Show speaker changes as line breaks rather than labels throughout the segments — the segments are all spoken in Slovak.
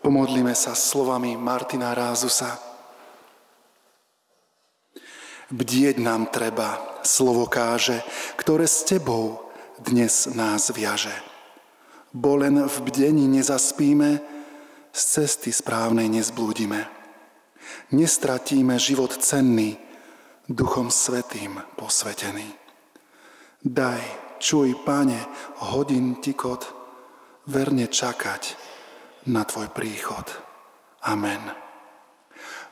Pomodlíme sa slovami Martina Rázusa. Bdieť nám treba, slovo káže, ktoré s tebou dnes nás viaže. Bo len v bdení nezaspíme, z cesty správnej nezblúdime. Nestratíme život cenný, Duchom Svätým posvetený. Daj, čuj, Pane, hodín tikot, verne čakať na tvoj príchod. Amen.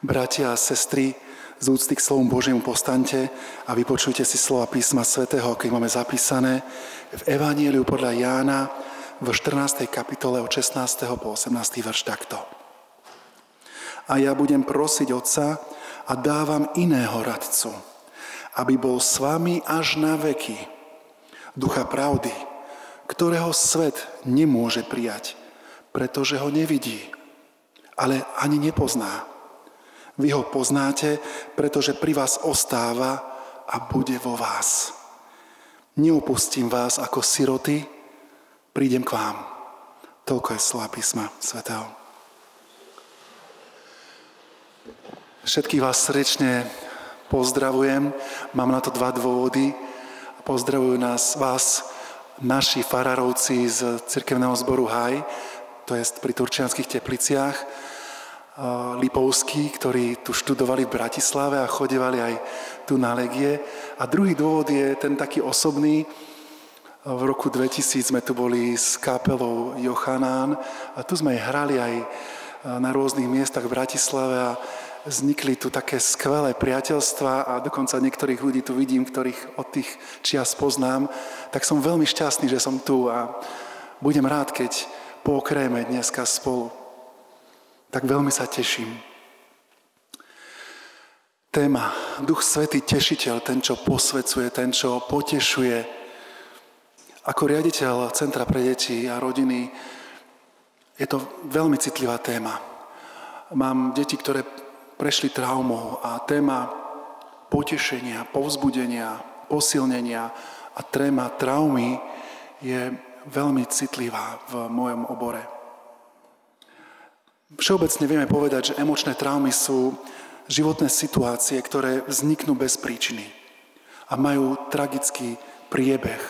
Bratia a sestry, z úcty k slovu Božiemu povstaňte a vypočujte si slova písma svätého, keď máme zapísané v Evanjeliu podľa Jána v 14. kapitole od 16. po 18. verš takto. A ja budem prosiť Otca a dávam iného radcu, aby bol s vami až na veky, Ducha pravdy, ktorého svet nemôže prijať, pretože ho nevidí, ale ani nepozná. Vy ho poznáte, pretože pri vás ostáva a bude vo vás. Neopustím vás ako siroty, prídem k vám. Toľko je slova písma svätého. Všetkých vás srdečne pozdravujem. Mám na to 2 dôvody. Pozdravujú vás naši farárovci z cirkevného zboru Haj, to je pri Turčianskych Tepliciach, Lipovskí, ktorí tu študovali v Bratislave a chodevali aj tu na legie. A druhý dôvod je ten taký osobný. V roku 2000 sme tu boli s kapelou Jochanán a tu sme hrali aj na rôznych miestach v Bratislave a vznikli tu také skvelé priateľstvá a dokonca niektorých ľudí tu vidím, ktorých od tých čias poznám. Tak som veľmi šťastný, že som tu a budem rád, keď pokrieme dneska spolu. Tak veľmi sa teším. Téma Duch Svätý Tešiteľ, ten, čo posvecuje, ten, čo potešuje. Ako riaditeľ Centra pre deti a rodiny je to veľmi citlivá téma. Mám deti, ktoré prešli traumou a téma potešenia, povzbudenia, posilnenia a téma traumy je veľmi citlivá v mojom obore. Všeobecne vieme povedať, že emočné traumy sú životné situácie, ktoré vzniknú bez príčiny a majú tragický priebeh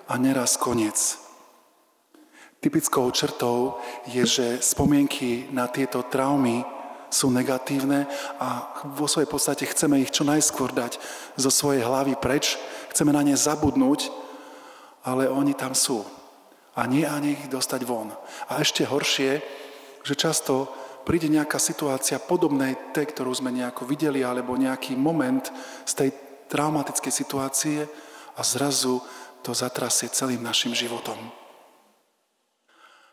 a neraz koniec. Typickou črtou je, že spomienky na tieto traumy sú negatívne a vo svojej podstate chceme ich čo najskôr dať zo svojej hlavy preč, chceme na ne zabudnúť, ale oni tam sú. A nie ani ich dostať von. A ešte horšie, že často príde nejaká situácia podobnej tej, ktorú sme nejako videli, alebo nejaký moment z tej traumatickej situácie a zrazu to zatrasie celým našim životom.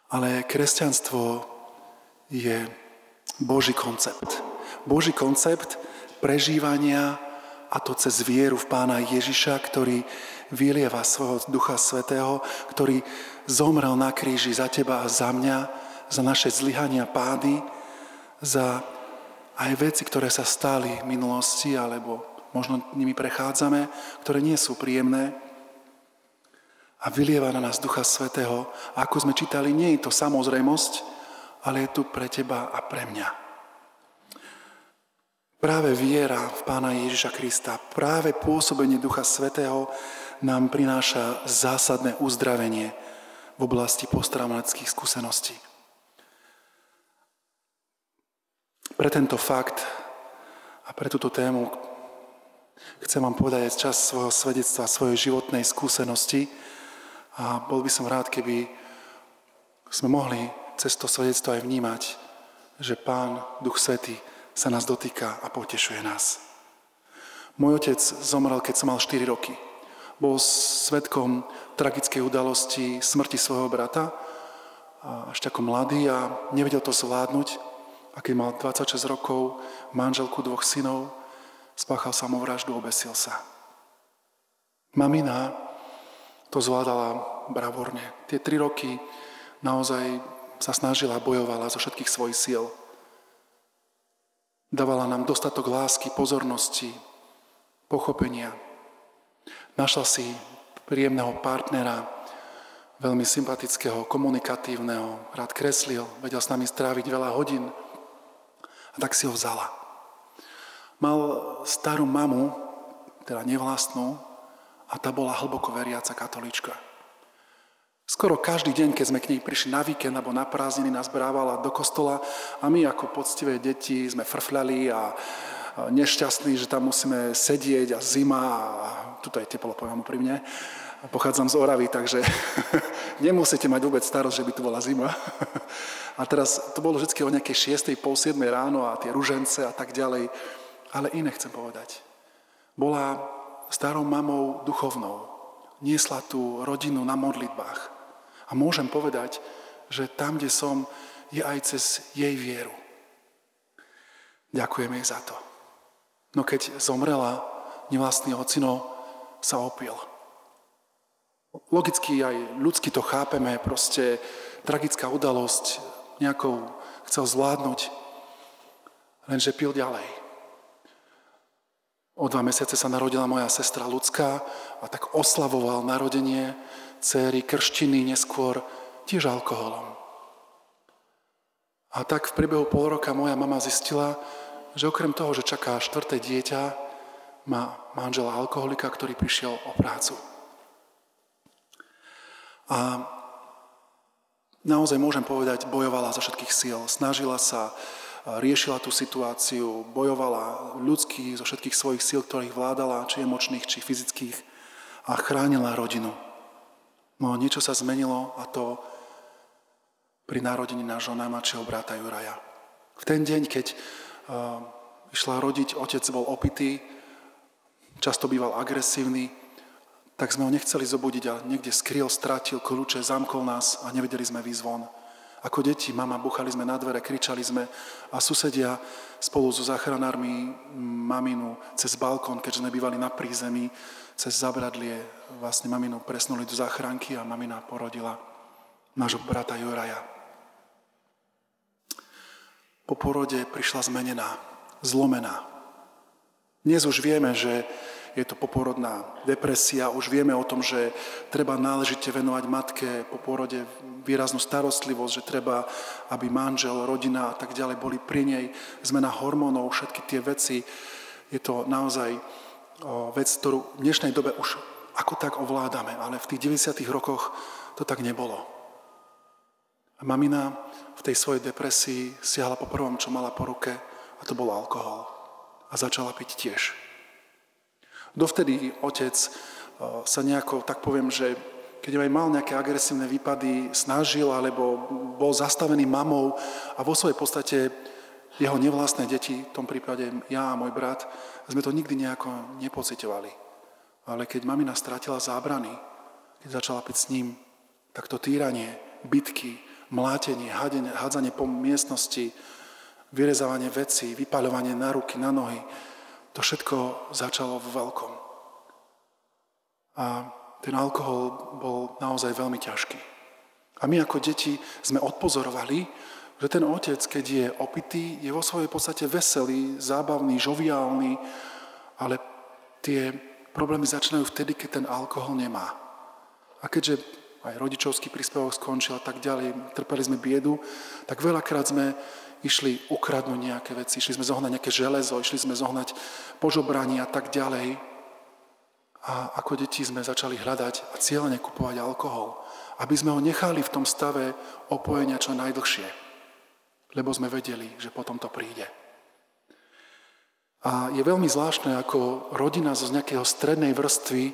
Ale kresťanstvo je Boží koncept. Boží koncept prežívania, a to cez vieru v Pána Ježiša, ktorý vylieva svojho Ducha Svätého, ktorý zomrel na kríži za teba a za mňa, za naše zlyhania, pády, za aj veci, ktoré sa stali v minulosti, alebo možno nimi prechádzame, ktoré nie sú príjemné. A vylieva na nás Ducha Svätého. A ako sme čítali, nie je to samozrejmosť, ale je tu pre teba a pre mňa. Práve viera v Pána Ježiša Krista, práve pôsobenie Ducha Svätého nám prináša zásadné uzdravenie v oblasti posttraumatických skúseností. Pre tento fakt a pre túto tému chcem vám povedať čas svojho svedectva, svojej životnej skúsenosti a bol by som rád, keby sme mohli cez to svedectvo aj vnímať, že Pán, Duch Svätý, sa nás dotýka a potešuje nás. Môj otec zomrel, keď som mal 4 roky. Bol svedkom tragickej udalosti smrti svojho brata, až ako mladý a nevedel to zvládnuť. A keď mal 26 rokov, manželku 2 synov, spáchal samovraždu, obesil sa. Mamina to zvládala bravúrne. Tie 3 roky naozaj sa snažila, bojovala zo všetkých svojich síl. Dávala nám dostatok lásky, pozornosti, pochopenia. Našla si príjemného partnera, veľmi sympatického, komunikatívneho, rád kreslil, vedel s nami stráviť veľa hodín. A tak si ho vzala. Mal starú mamu, teda nevlastnú, a tá bola hlboko veriaca katolíčka. Skoro každý deň, keď sme k nej prišli na víkend alebo na prázdniny, nás brávala do kostola a my ako poctivé deti sme frfľali a nešťastní, že tam musíme sedieť a zima a tuto je teplo, poviem úprimne. Pochádzam z Oravy, takže nemusíte mať vôbec starosť, že by tu bola zima. A teraz to bolo vždy o nejakej 6:00, pol 7:00 ráno a tie ružence a tak ďalej. Ale iné chcem povedať. Bola starou mamou duchovnou. Niesla tú rodinu na modlitbách. A môžem povedať, že tam, kde som, je aj cez jej vieru. Ďakujem jej za to. No keď zomrela, nevlastný ocino sa opil. Logicky aj ľudsky to chápeme, proste tragická udalosť nejakou chcel zvládnuť, lenže pil ďalej. O 2 mesiace sa narodila moja sestra Lucka a tak oslavoval narodenie dcéry, krštiny neskôr tiež alkoholom. A tak v priebehu pol roka moja mama zistila, že okrem toho, že čaká 4. dieťa, má manžela alkoholika, ktorý prišiel o prácu. A naozaj môžem povedať, bojovala za všetkých síl, snažila sa, riešila tú situáciu, bojovala ľudsky zo všetkých svojich síl, ktorých vládala, či emočných, či fyzických, a chránila rodinu. No niečo sa zmenilo a to pri narodení nášho najmladšieho brata Juraja. V ten deň, keď išla rodiť, otec bol opitý, často býval agresívny, tak sme ho nechceli zobudiť a niekde skryl, stratil kľúče, zamkol nás a nevedeli sme výjsť von. Ako deti, mama, buchali sme na dvere, kričali sme a susedia spolu so záchranármi maminu cez balkón, keďže sme bývali na prízemí, cez zabradlie vlastne maminu presnuli do záchranky a mamina porodila nášho brata Juraja. Po porode prišla zmenená, zlomená. Dnes už vieme, že je to poporodná depresia, už vieme o tom, že treba náležite venovať matke po porode výraznú starostlivosť, že treba, aby manžel, rodina a tak ďalej boli pri nej, zmena hormónov, všetky tie veci. Je to naozaj vec, ktorú v dnešnej dobe už ako tak ovládame, ale v tých 90. rokoch to tak nebolo. A mamina v tej svojej depresii siahla po prvom, čo mala po ruke, a to bol alkohol. A začala piť tiež. Dovtedy otec sa nejako, tak poviem, že keď aj mal nejaké agresívne výpady, snažil, alebo bol zastavený mamou a vo svojej podstate jeho nevlastné deti, v tom prípade ja a môj brat, sme to nikdy nejako nepociťovali. Ale keď mamina strátila zábrany, keď začala piť s ním, tak to týranie, bitky, mlátenie, hádzanie po miestnosti, vyrezávanie vecí, vypaľovanie na ruky, na nohy, to všetko začalo v veľkom. A ten alkohol bol naozaj veľmi ťažký. A my ako deti sme odpozorovali, že ten otec, keď je opitý, je vo svojej podstate veselý, zábavný, žoviálny, ale tie problémy začínajú vtedy, keď ten alkohol nemá. A keďže aj rodičovský príspevok skončil a tak ďalej, trpeli sme biedu, tak veľakrát sme išli ukradnúť nejaké veci, išli sme zohnať nejaké železo, išli sme zohnať požobranie a tak ďalej. A ako deti sme začali hľadať a cieľene kupovať alkohol, aby sme ho nechali v tom stave opojenia čo najdlhšie. Lebo sme vedeli, že potom to príde. A je veľmi zvláštne, ako rodina zo nejakého strednej vrstvy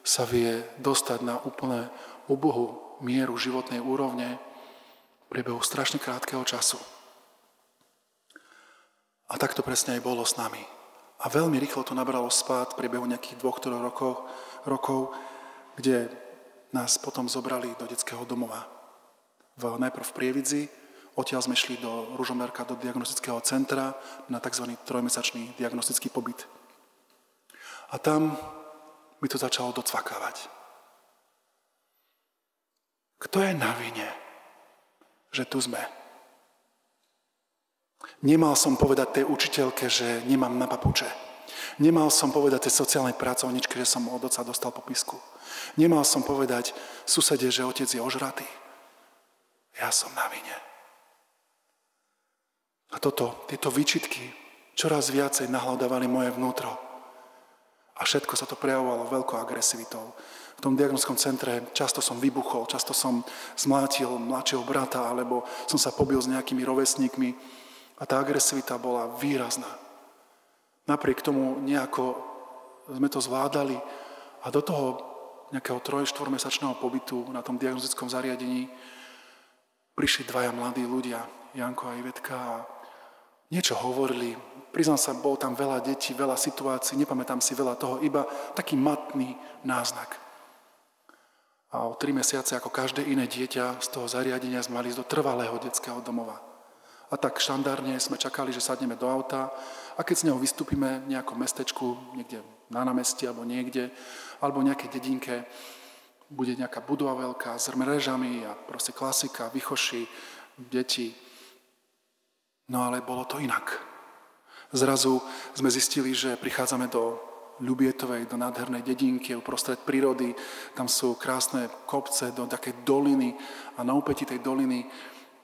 sa vie dostať na úplne ubohú mieru životnej úrovne v priebehu strašne krátkeho času. A tak to presne aj bolo s nami. A veľmi rýchlo to nabralo spád v priebehu nejakých 2-3 rokov, kde nás potom zobrali do detského domova. Najprv v Prievidzi, odtiaľ sme šli do Ružomberka, do diagnostického centra na tzv. 3-mesačný diagnostický pobyt. A tam mi to začalo docvakávať. Kto je na vine, že tu sme? Nemal som povedať tej učiteľke, že nemám na papuče. Nemal som povedať tej sociálnej pracovničke, že som od otca dostal popisku. Nemal som povedať susede, že otec je ožratý. Ja som na vine. A tieto výčitky čoraz viacej nahľadávali moje vnútro. A všetko sa to prejavovalo veľkou agresivitou. V tom diagnostickom centre často som vybuchol, často som zmlátil mladšieho brata, alebo som sa pobil s nejakými rovesníkmi. A tá agresivita bola výrazná. Napriek tomu nejako sme to zvládali a do toho nejakého 3-4-mesačného pobytu na tom diagnostickom zariadení prišli dvaja mladí ľudia, Janko a Ivetka, a niečo hovorili. Priznám sa, bolo tam veľa detí, veľa situácií, nepamätám si veľa toho, iba taký matný náznak. A o 3 mesiace, ako každé iné dieťa z toho zariadenia, sme mali ísť do trvalého detského domova. A tak štandardne sme čakali, že sadneme do auta a keď z neho vystúpime v nejakom mestečku, niekde na námestí alebo niekde, alebo v nejakej dedinke, bude nejaká budova veľká s mrežami a proste klasika, vychoši, deti. No ale bolo to inak. Zrazu sme zistili, že prichádzame do Ľubietovej, do nádhernej dedinky uprostred prírody. Tam sú krásne kopce do takej doliny a na úpätí tej doliny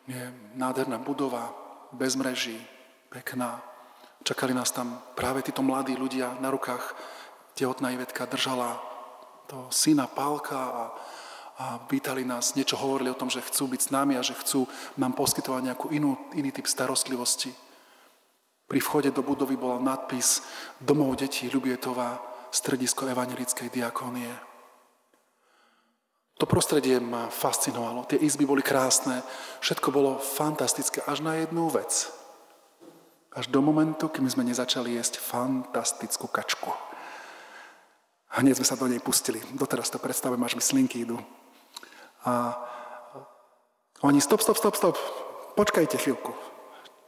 je nádherná budova, bez mreží, pekná. Čakali nás tam práve títo mladí ľudia na rukách. Tehotná Ivetka držala toho syna Pálka a pýtali nás, niečo hovorili o tom, že chcú byť s nami a že chcú nám poskytovať nejakú iný typ starostlivosti. Pri vchode do budovy bol nadpis Domov detí Ľubietova, stredisko evanjelickej diakónie. To prostredie ma fascinovalo, tie izby boli krásne, všetko bolo fantastické, až na jednu vec. Až do momentu, kým sme nezačali jesť fantastickú kačku. A hneď sme sa do nej pustili. Doteraz to predstavujem, až mi slinky idú. A oni stop, počkajte chvíľku.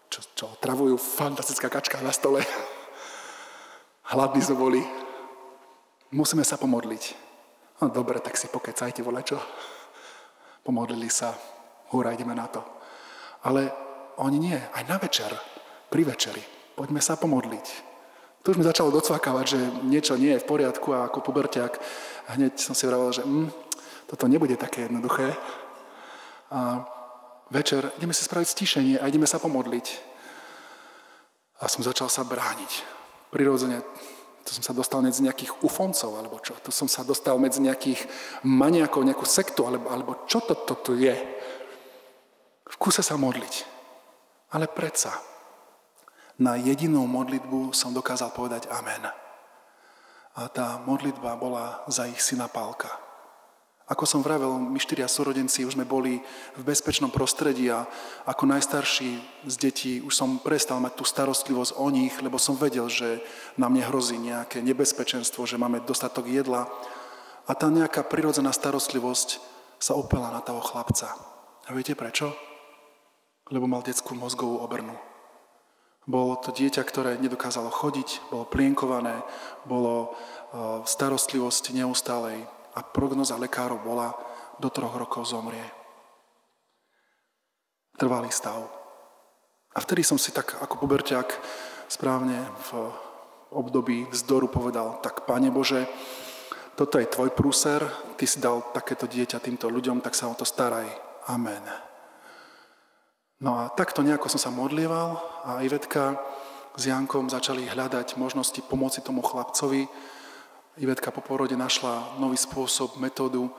Čo travujú, fantastická kačka na stole. Hladní sme boli. Musíme sa pomodliť. No dobre, tak si pokecajte, volačo. Pomodlili sa, hurá, ideme na to. Ale oni nie, aj na večer, pri večeri. Poďme sa pomodliť. Tu už mi začalo docvakávať, že niečo nie je v poriadku a ako puberťák. Hneď som si vravel, že toto nebude také jednoduché. A večer ideme si spraviť stíšenie a ideme sa pomodliť. A som začal sa brániť. Prirodzene to som sa dostal medzi nejakých ufoncov, alebo čo? Tu som sa dostal medzi nejakých maniakov, nejakú sektu, alebo čo to tu je? V kúse sa modliť. Ale predsa, na jedinú modlitbu som dokázal povedať amen. A tá modlitba bola za ich syna Pálka. Ako som vravel, my 4 súrodenci už sme boli v bezpečnom prostredí a ako najstarší z detí už som prestal mať tú starostlivosť o nich, lebo som vedel, že nám nehrozí nejaké nebezpečenstvo, že máme dostatok jedla. A tá nejaká prirodzená starostlivosť sa opela na toho chlapca. A viete prečo? Lebo mal detskú mozgovú obrnu. Bolo to dieťa, ktoré nedokázalo chodiť, bolo plienkované, bolo v starostlivosti neustálej. A prognoza lekárov bola, do 3 rokov zomrie. Trvalý stav. A vtedy som si tak ako puberťák správne v období vzdoru povedal, tak Pane Bože, toto je tvoj prúser, ty si dal takéto dieťa týmto ľuďom, tak sa o to staraj. Amen. No a takto nejako som sa modlieval a Ivetka s Jankom začali hľadať možnosti pomoci tomu chlapcovi. Ivetka po porode našla nový spôsob, metódu,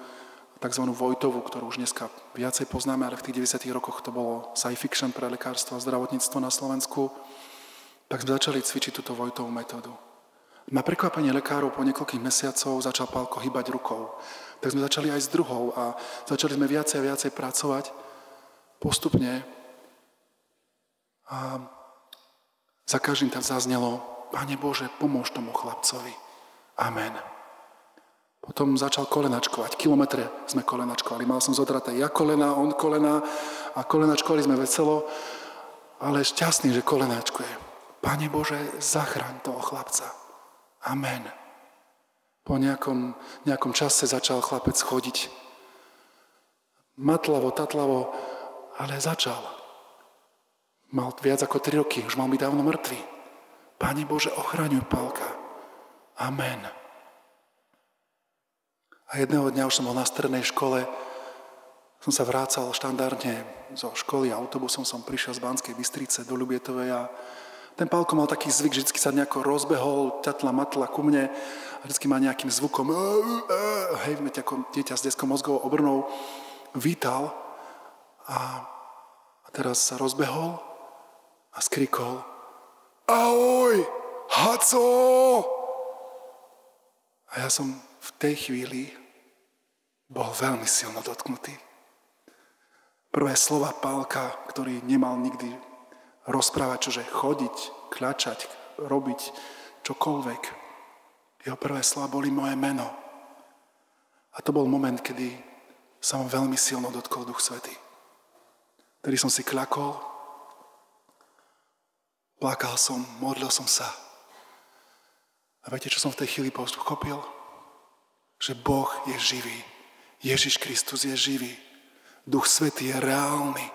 tzv. Vojtovú, ktorú už dneska viacej poznáme, ale v tých 90. rokoch to bolo science fiction pre lekárstvo a zdravotníctvo na Slovensku. Tak sme začali cvičiť túto Vojtovú metódu. Na prekvapenie lekárov po niekoľkých mesiacov začal Pálko hýbať rukou. Tak sme začali aj s druhou a začali sme viacej a viacej pracovať postupne. A za každým tam zaznelo, Pane Bože, pomôž tomu chlapcovi. Amen. Potom začal kolenačkovať. Kilometre sme kolenačkovali. Mal som zodraté ja kolena, on kolena a kolenačkovali sme veselo, ale šťastný, že kolenačkuje. Pane Bože, zachraň toho chlapca. Amen. Po nejakom čase začal chlapec chodiť. Matlavo, tatlavo, ale začal. Mal viac ako 3 roky, už mal byť dávno mŕtvy. Pane Bože, ochraňuj Pálka. Amen. A jedného dňa už som bol na strednej škole, som sa vrácal štandardne zo školy, autobusom som prišiel z Banskej Bystrice do Ľubietovej a ten Pálko mal taký zvyk, že vždy sa nejako rozbehol, ťatla, matla ku mne a vždy ma nejakým zvukom hej, ako dieťa s detskou mozgovou obrnou vítal a teraz sa rozbehol a skrikol: Ahoj, Haco! A ja som v tej chvíli bol veľmi silno dotknutý. Prvé slova Pálka, ktorý nemal nikdy rozprávať, čože chodiť, kľačať, robiť čokoľvek. Jeho prvé slova boli moje meno. A to bol moment, kedy sa ma veľmi silno dotkol Duch Svätý. Tedy som si kľakol, plakal som, modlil som sa. A viete, čo som v tej chvíli pochopil? Že Boh je živý. Ježiš Kristus je živý. Duch Svätý je reálny.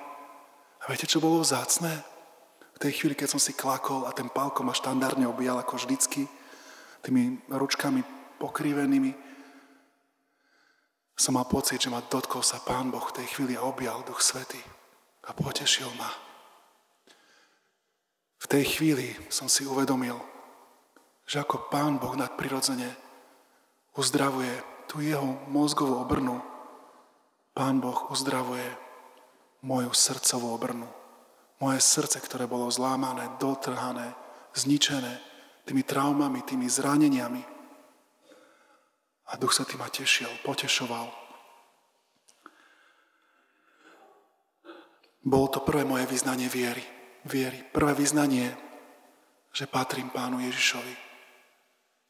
A viete, čo bolo vzácne? V tej chvíli, keď som si klakol a ten Pálko ma štandardne objal ako vždycky, tými ručkami pokrivenými, som mal pocit, že ma dotkol sa Pán Boh v tej chvíli a objal Duch Svätý a potešil ma. V tej chvíli som si uvedomil, že ako Pán Boh nadprirodzene uzdravuje tú jeho mozgovú obrnu, Pán Boh uzdravuje moju srdcovú obrnu. Moje srdce, ktoré bolo zlámané, dotrhané, zničené tými traumami, tými zraneniami. A Duch Svätý ma tešil, potešoval. Bolo to prvé moje vyznanie viery. Prvé vyznanie, že patrím Pánu Ježišovi.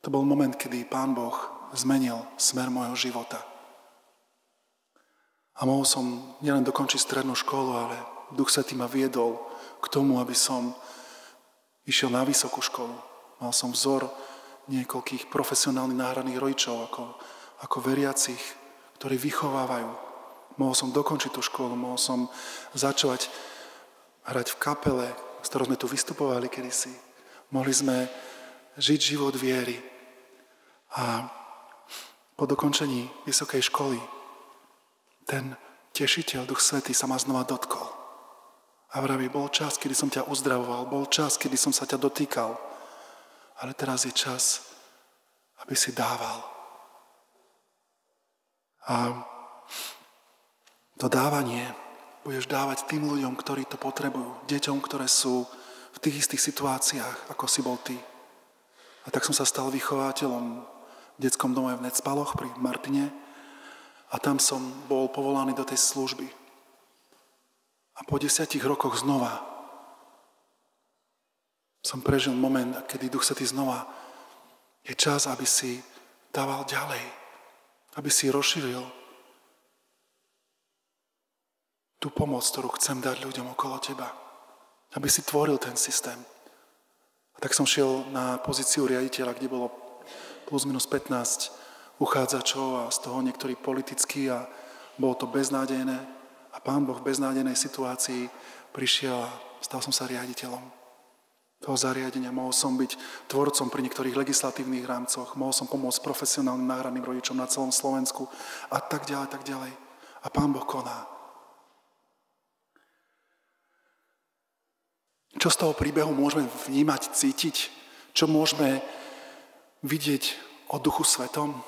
To bol moment, kedy Pán Boh zmenil smer môjho života. A mohol som nielen dokončiť strednú školu, ale Duch Svätý ma viedol k tomu, aby som išiel na vysokú školu. Mal som vzor niekoľkých profesionálnych náhradných rodičov ako veriacich, ktorí vychovávajú. Mohol som dokončiť tú školu, mohol som začať hrať v kapele, s ktorou sme tu vystupovali kedysi. Mohli sme žiť život viery. A po dokončení vysokej školy ten tešiteľ, Duch Svätý, sa ma znova dotkol. A vraví, bol čas, kedy som ťa uzdravoval, bol čas, kedy som sa ťa dotýkal. Ale teraz je čas, aby si dával. A to dávanie budeš dávať tým ľuďom, ktorí to potrebujú. Deťom, ktoré sú v tých istých situáciách, ako si bol ty. A tak som sa stal vychovateľom v detskom dome v Necpaloch pri Martine. A tam som bol povolaný do tej služby. A po 10 rokoch znova som prežil moment, kedy Duch Svätý znova je čas, aby si dával ďalej, aby si rozšíril tú pomoc, ktorú chcem dať ľuďom okolo teba, aby si tvoril ten systém. A tak som šiel na pozíciu riaditeľa, kde bolo plus minus 15 uchádzačov a z toho niektorí politickí a bolo to beznádejné. A Pán Boh v beznádejnej situácii prišiel a stal som sa riaditeľom toho zariadenia. Mohol som byť tvorcom pri niektorých legislatívnych rámcoch, mohol som pomôcť profesionálnym náhradným rodičom na celom Slovensku a tak ďalej, tak ďalej. A Pán Boh koná. Čo z toho príbehu môžeme vnímať, cítiť? Čo môžeme vidieť o Duchu Svätom?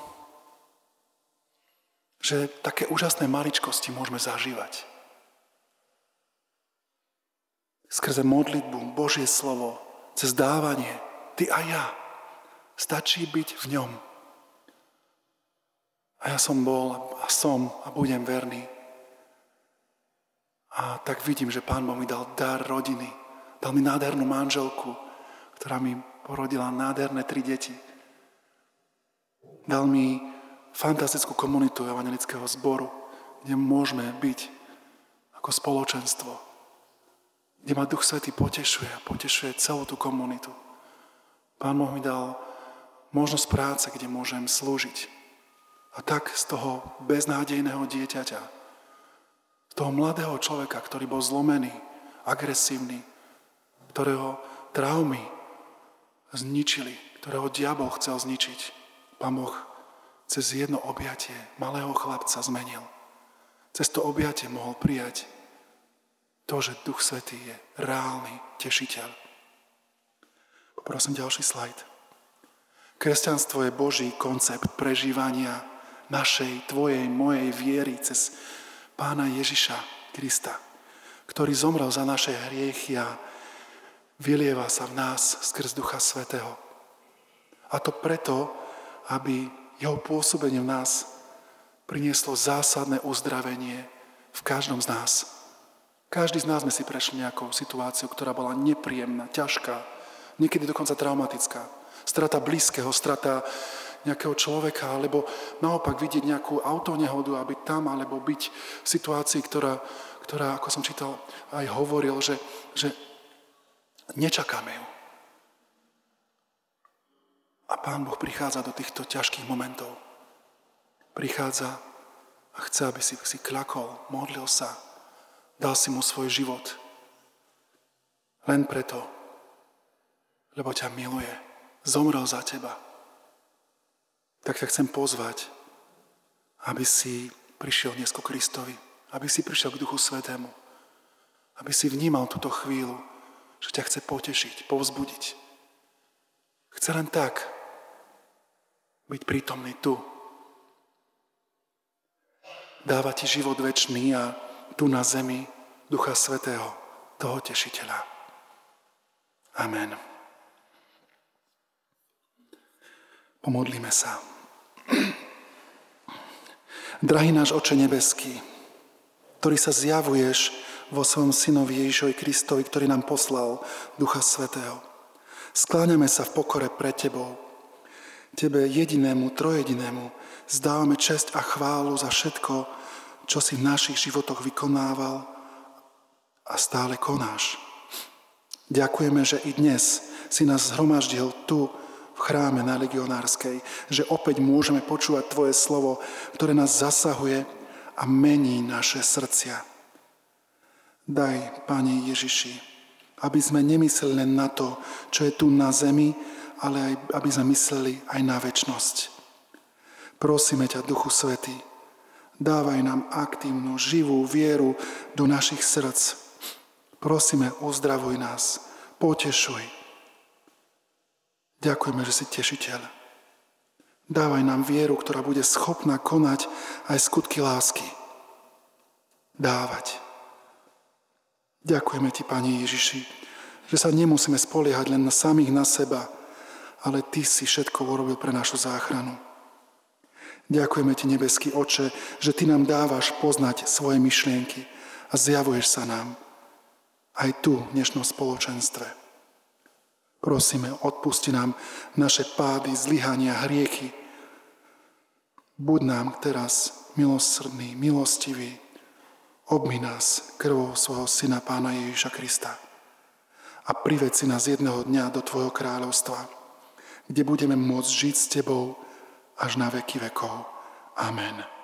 Že také úžasné maličkosti môžeme zažívať. Skrze modlitbu, Božie slovo, cez dávanie, ty a ja. Stačí byť v ňom. A ja som bol a som a budem verný. A tak vidím, že Pán Boh mi dal dar rodiny. Dal mi nádhernú manželku, ktorá mi porodila nádherné 3 deti. Dal mi fantastickú komunitu evanjelického zboru, kde môžeme byť ako spoločenstvo, kde ma Duch Svätý potešuje a potešuje celú tú komunitu. Pán Boh mi dal možnosť práce, kde môžem slúžiť. A tak z toho beznádejného dieťaťa, z toho mladého človeka, ktorý bol zlomený, agresívny, ktorého traumy zničili, ktorého diabol chcel zničiť, Pán Boh cez jedno objatie malého chlapca zmenil. Cez to objatie mohol prijať to, že Duch Svätý je reálny tešiteľ. Prosím ďalší slajd. Kresťanstvo je Boží koncept prežívania našej, tvojej, mojej viery cez Pána Ježiša Krista, ktorý zomrel za naše hriechy a vylieva sa v nás skrz Ducha Svätého. A to preto, aby jeho pôsobenie v nás prinieslo zásadné uzdravenie v každom z nás. Každý z nás sme si prešli nejakou situáciou, ktorá bola nepríjemná, ťažká, niekedy dokonca traumatická. Strata blízkeho, strata nejakého človeka, alebo naopak vidieť nejakú autonehodu a byť tam, alebo byť v situácii, ktorá, ako som čítal, aj hovoril, že nečakáme ju. A Pán Boh prichádza do týchto ťažkých momentov. Prichádza a chce, aby si kľakol, modlil sa, dal si mu svoj život. Len preto, lebo ťa miluje, zomrel za teba. Tak ťa chcem pozvať, aby si prišiel dnes ku Kristovi, aby si prišiel k Duchu Svätému, aby si vnímal túto chvíľu, že ťa chce potešiť, povzbudiť. Chce len tak byť prítomný tu. Dáva ti život večný a tu na zemi Ducha Svätého, toho tešiteľa. Amen. Pomodlíme sa. Drahý náš Oče nebeský, ktorý sa zjavuješ vo svojom Synovi Ježišovi Kristovi, ktorý nám poslal Ducha Svätého. Skláňame sa v pokore pred Tebou. Tebe jedinému, trojedinému zdávame česť a chválu za všetko, čo si v našich životoch vykonával a stále konáš. Ďakujeme, že i dnes si nás zhromaždil tu v chráme na Legionárskej, že opäť môžeme počúvať Tvoje slovo, ktoré nás zasahuje a mení naše srdcia. Daj, Pane Ježiši, aby sme nemysleli len na to, čo je tu na zemi, ale aj aby sme mysleli aj na večnosť. Prosíme ťa, Duchu Svätý, dávaj nám aktívnu, živú vieru do našich srdc. Prosíme, uzdravuj nás, potešuj. Ďakujeme, že si tešiteľ. Dávaj nám vieru, ktorá bude schopná konať aj skutky lásky. Dávať. Ďakujeme Ti, Pane Ježiši, že sa nemusíme spoliehať len samých na seba, ale Ty si všetko urobil pre našu záchranu. Ďakujeme Ti, nebeský Oče, že Ty nám dávaš poznať svoje myšlienky a zjavuješ sa nám aj tu v dnešnom spoločenstve. Prosíme, odpusti nám naše pády, zlyhania, hriechy. Buď nám teraz milosrdný, milostivý, obmyj nás krvou svojho Syna Pána Ježiša Krista a prived si nás jedného dňa do Tvojho kráľovstva, kde budeme môcť žiť s Tebou až na veky vekov. Amen.